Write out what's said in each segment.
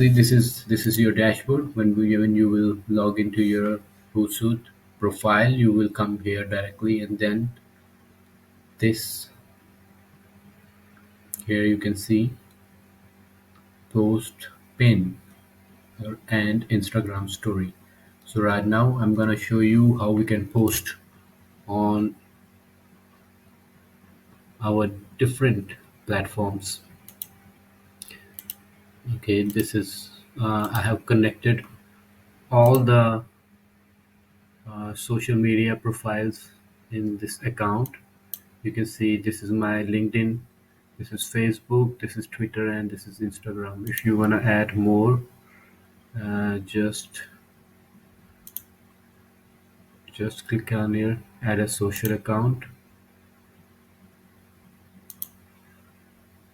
see, this is your dashboard. When you will log into your Hootsuite profile, you will come here directly, and then this here you can see post pin and Instagram story. So right now I'm gonna show you how we can post on our different platforms. Okay, this is I have connected all the social media profiles in this account. You can see this is my LinkedIn, this is Facebook, this is Twitter, and this is Instagram. If you want to add more, just click on here, add a social account.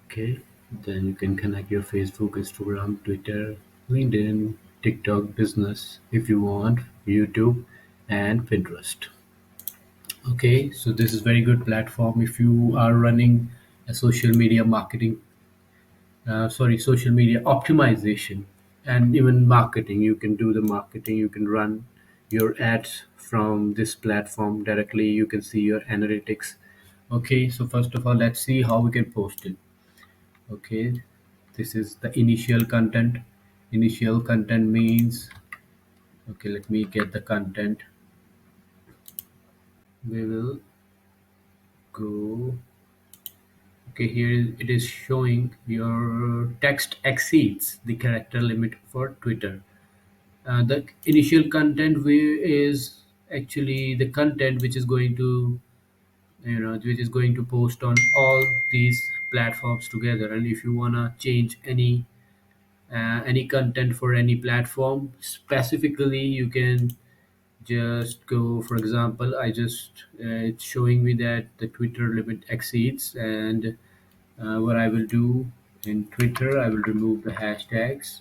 Okay, then you can connect your Facebook, Instagram, Twitter, LinkedIn, TikTok, business if you want, YouTube, and Pinterest. Okay, so this is very good platform if you are running a social media marketing, social media optimization, and even marketing. You can do the marketing. You can run your ads from this platform directly. You can see your analytics. Okay, so first of all, let's see how we can post it. Okay, this is the initial content. Initial content means, okay, let me get the content. We will go. Okay, here it is showing your text exceeds the character limit for Twitter. The initial content is actually the content which is going to, which is going to post on all these platforms together. And if you wanna change any content for any platform specifically, you can just go. For example, I just it's showing me that the Twitter limit exceeds, and what I will do in Twitter, I will remove the hashtags.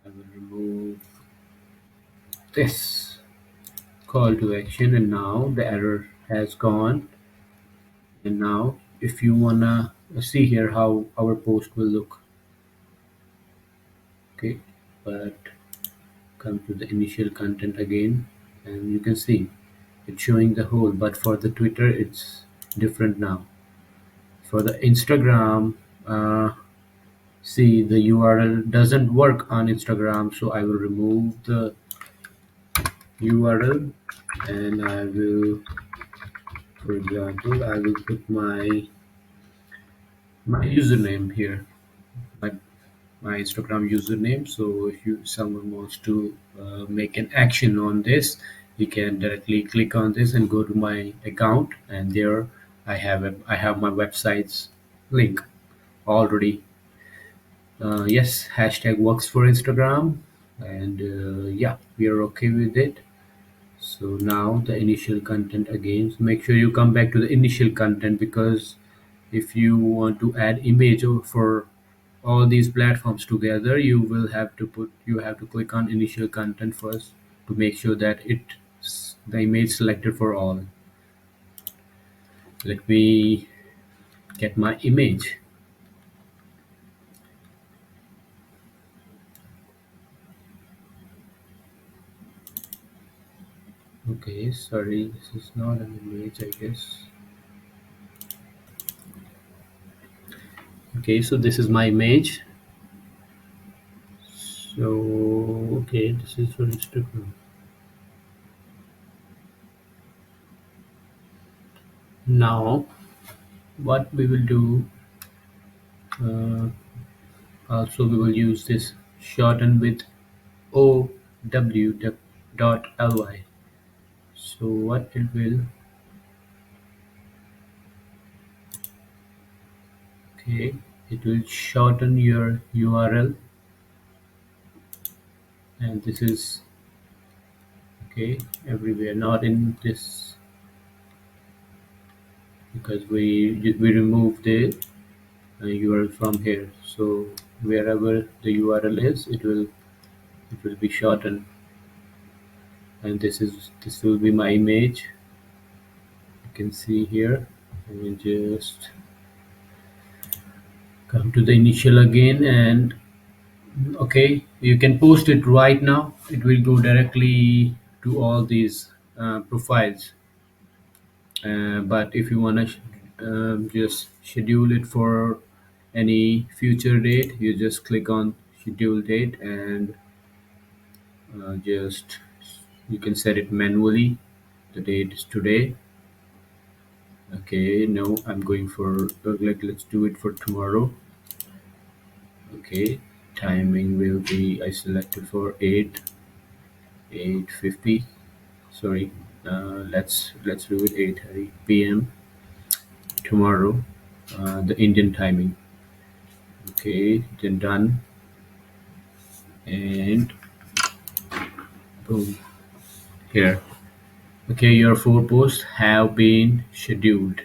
I will remove this call to action, and now the error has gone. And now if you wanna see here how our post will look, okay, but come to the initial content again, and you can see it's showing the whole, but for the Twitter it's different now. For the Instagram, see, the URL doesn't work on Instagram, so I will remove the URL, and I will, for example, I will put my username here, my my Instagram username. So if someone wants to make an action on this, you can directly click on this and go to my account, and there I have my website's link already. Yes, hashtag works for Instagram, and yeah, we are okay with it. So now the initial content again. So make sure you come back to the initial content, because if you want to add image for all these platforms together, you have to click on initial content first to make sure that the image selected for all. Let me get my image. Okay, sorry, this is not an image, I guess. Okay, so this is my image. So okay, this is for Instagram. Now what we will do, uh, also we will use this shorten with ow.ly. So what it will, okay, it will shorten your URL, and this is okay everywhere, not in this, because we removed the URL from here. So wherever the URL is, it will be shortened, and this will be my image. You can see here, and just come to the initial again, and Okay, you can post it right now. It will go directly to all these profiles. But if you want to just schedule it for any future date, you just click on schedule date and just you can set it manually. The date is today. Okay, no, I'm going for like let's do it for tomorrow. Okay, timing will be I selected for 8:50. Sorry, let's do it 8:30 p.m. tomorrow, the Indian timing. Okay, then done and boom here. Okay, your four posts have been scheduled.